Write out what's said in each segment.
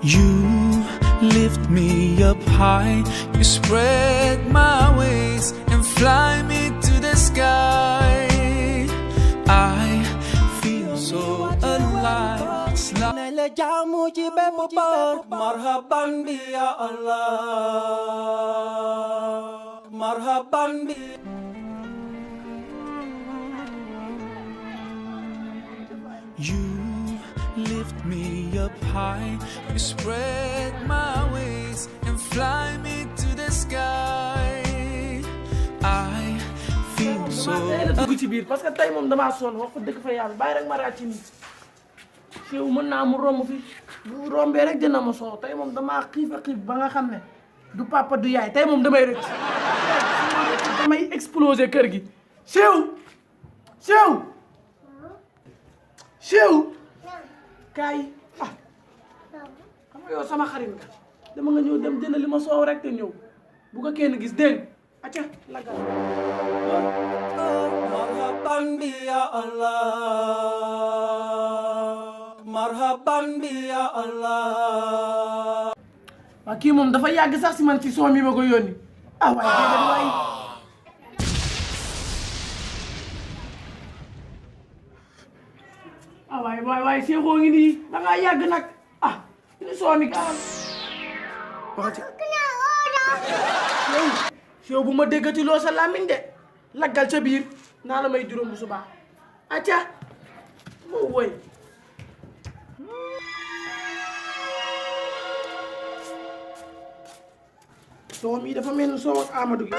You lift me up high, you spread my wings and fly me to the sky. I feel so alive. Marhaban bi ya Allah, marhaban bi. You lift me up high, you spread my wings and fly me to the sky. I feel so dugg ci biir parce que tey moom damaa sonn wax ko dëgg fa yàlla bàyyi rek ma ràcc nii siiw mën naa mu romb fi bu rombee rek dina ma soow tey moom damaa xiif a xiif ba nga xam ne du papa du yaay tey moom damay rëcc damay exploser kër gi siiw kaay xam nga yow sama xarit nga dama nga ñëw dem jënd li ma soow rek te ñëw bu ko kenn gis dégg acca lagal Marhaban bi ya Allah, marhaban bi ya Allah. waa kii moom dafa yàgg sax si man ci soo mi ma ko yónni waaye déedéet waay waay seexoo ngi nii da ngaa yàgg nag ini soo mi gaawal yow bu ma déggati loo sa làmmiñ de laggal ca biir naa la may juróom bu subaa acca moo woy doom yi dafa mel ni soo ak Amadou gi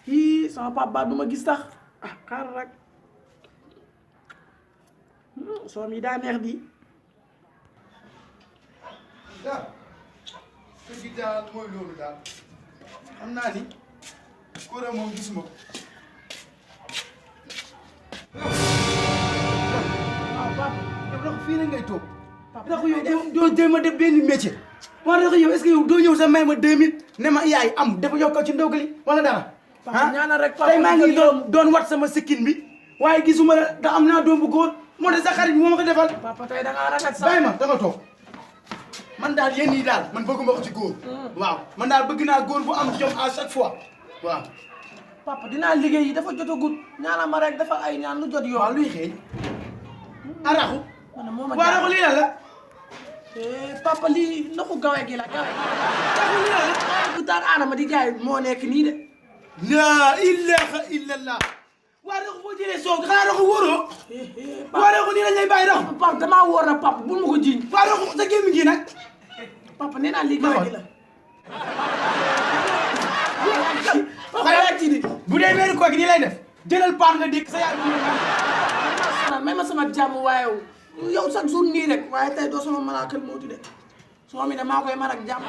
hii sama papa du ma gis sax xaaral rek soom yi daa neex di daal kër gi daal mooy loolu daal xam naa ni Kora moom gisuma ko. papa yow ndax fii la ngay toog. ndax yow doo jéem a def benn métier. waaw ndax yow est-ce que yow doo ñëw sax may ma 2000 ne ma yaay am dafa yokk ci ndogali wala dara. papa ñaanal rek papa tey maa ngi doon wat sama sikkin bi waaye gisuma la da am naa doom bu góor moo tax sa xarit bi moo ma ko defal. papa tey da ngaa rafet sax bàyyi ma da nga toog. man daal yéen ñii daal man bëgguma ko ci góor. waaw man daal bëgg naa góor bu am jom à chaque fois waaw. papa dinaa liggéey yi dafa jotagut ñaanal ma rek dafa ay ñaan lu jot yow. waaw luy xeeñ. araxu. moom waaw araxu lii lan la. papa lii ndoxu gawe gi la gawe. araxu lii lan la. bu daan aadama di jaay moo nekk nii de. laa ilaha illallah. waa araxu boo jëlee soow xanaa araxu wóoroo. waa araxu nii lañ lay bàyyi araxu. papa damaa wóor na papa bul ma ko jiiñ. waa araxu sa gémmiñ gi nag. papa nee naa lii gawe gi la. bu dee weeru koor gi nii lay def jëlal paan nga dégg sa yaay bu may ma sama jàmm waaye yow chaque jour nii rek waaye tey doo sama malaakal moo di de soo mi ne maa koy mar ak jàmm